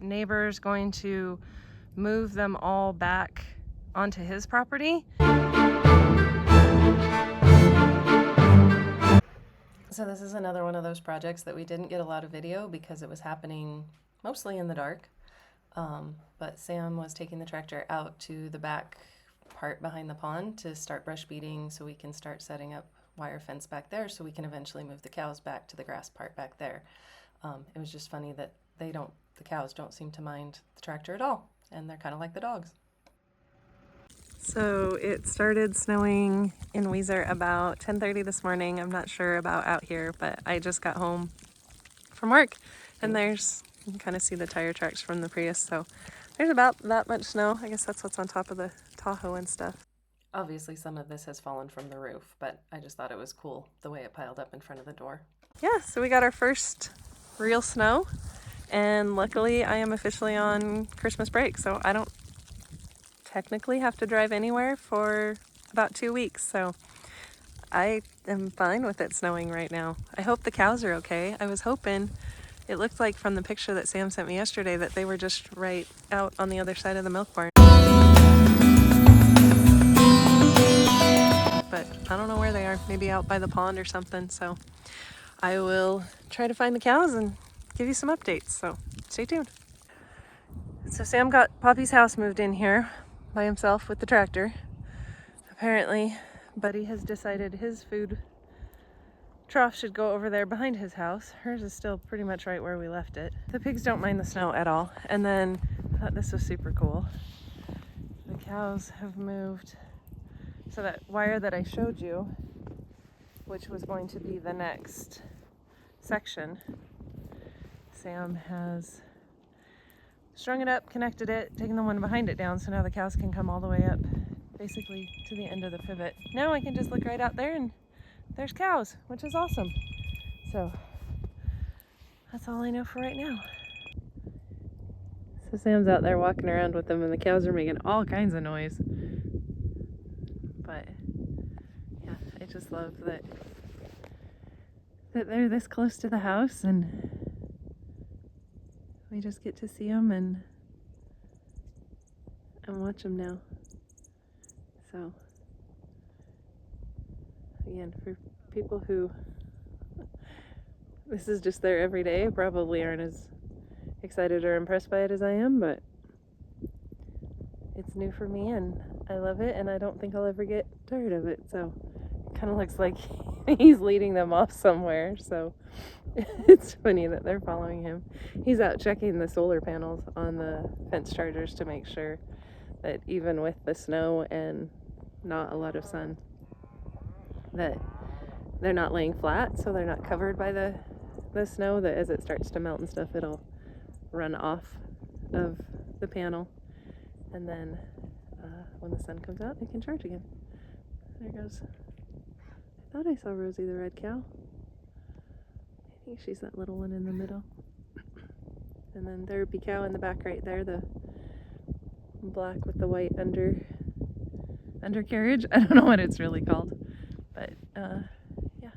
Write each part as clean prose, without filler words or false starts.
Neighbor's going to move them all back onto his property. So this is another one of those projects that we didn't get a lot of video because it was happening mostly in the dark. But Sam was taking the tractor out to the back part behind the pond to start brush beating so we can start setting up wire fence back there so we can eventually move the cows back to the grass part back there. It was just funny that the cows don't seem to mind the tractor at all, and they're kind of like the dogs. So it started snowing in Weiser about 10:30 this morning. I'm not sure about out here, but I just got home from work, and you can kind of see the tire tracks from the Prius, so there's about that much snow. I guess that's what's on top of the Tahoe and stuff. Obviously some of this has fallen from the roof, but I just thought it was cool the way it piled up in front of the door. Yeah, so we got our first real snow, and luckily I am officially on Christmas break, so I don't technically have to drive anywhere for about 2 weeks, so I am fine with it snowing right now. I hope the cows are okay. I was hoping, it looked like from the picture that Sam sent me yesterday that they were just right out on the other side of the milk barn. But I don't know where they are, maybe out by the pond or something, so I will try to find the cows and give you some updates, so stay tuned. So Sam got Poppy's house moved in here by himself with the tractor. Apparently, Buddy has decided his food trough should go over there behind his house. Hers is still pretty much right where we left it. The pigs don't mind the snow at all. And then I thought this was super cool. The cows have moved. So that wire that I showed you, which was going to be the next section, Sam has strung it up, connected it, taken the one behind it down, so now the cows can come all the way up basically to the end of the pivot. Now I can just look right out there and there's cows, which is awesome. So that's all I know for right now. So Sam's out there walking around with them and the cows are making all kinds of noise. But yeah, I just love that they're this close to the house and we just get to see them and watch them now. So again, for people who this is just their everyday, probably aren't as excited or impressed by it as I am, but it's new for me and I love it and I don't think I'll ever get tired of it. So it kind of looks like he's leading them off somewhere, so it's funny that they're following him. He's out checking the solar panels on the fence chargers to make sure that even with the snow and not a lot of sun, that they're not laying flat, so they're not covered by the snow, that as it starts to melt and stuff, it'll run off of the panel, and then when the sun comes out, it can charge again. There goes. I thought I saw Rosie the red cow. I think she's that little one in the middle. And then there'd be cow in the back right there, the black with the white undercarriage. I don't know what it's really called, but yeah.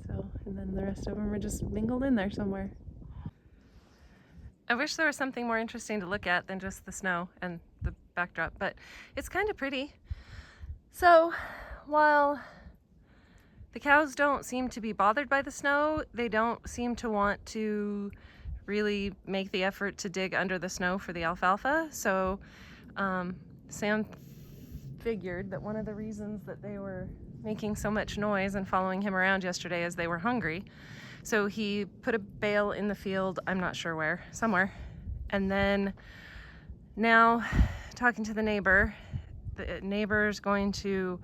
So, and then the rest of them are just mingled in there somewhere. I wish there was something more interesting to look at than just the snow and the backdrop, but it's kind of pretty. So while the cows don't seem to be bothered by the snow, they don't seem to want to really make the effort to dig under the snow for the alfalfa. So Sam figured that one of the reasons that they were making so much noise and following him around yesterday is they were hungry. So he put a bale in the field, I'm not sure where, somewhere. And then now, talking to the neighbor's going to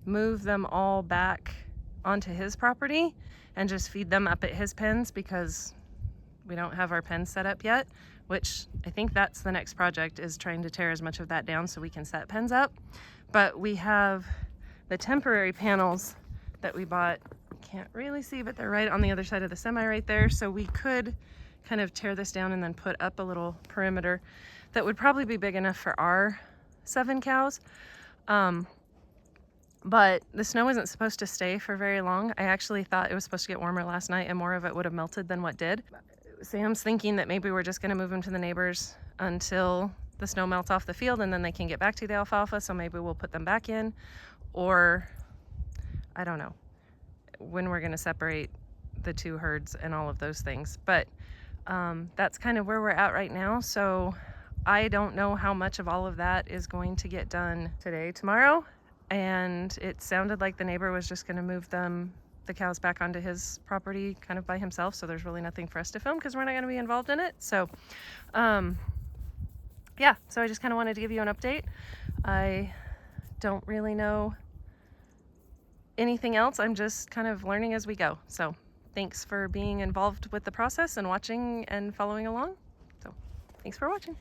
move them all back onto his property and just feed them up at his pens because we don't have our pens set up yet, which I think that's the next project, is trying to tear as much of that down so we can set pens up. But we have the temporary panels that we bought. Can't really see, but they're right on the other side of the semi right there. So we could kind of tear this down and then put up a little perimeter that would probably be big enough for our 7 cows. But the snow isn't supposed to stay for very long. I actually thought it was supposed to get warmer last night and more of it would have melted than what did. Sam's thinking that maybe we're just going to move them to the neighbors until the snow melts off the field and then they can get back to the alfalfa, so maybe we'll put them back in, or I don't know when we're going to separate the two herds and all of those things. But that's kind of where we're at right now. So I don't know how much of all of that is going to get done today, tomorrow. And it sounded like the neighbor was just going to move the cows back onto his property kind of by himself. So there's really nothing for us to film because we're not going to be involved in it. So yeah, so I just kind of wanted to give you an update. I don't really know anything else. I'm just kind of learning as we go. So thanks for being involved with the process and watching and following along. So thanks for watching.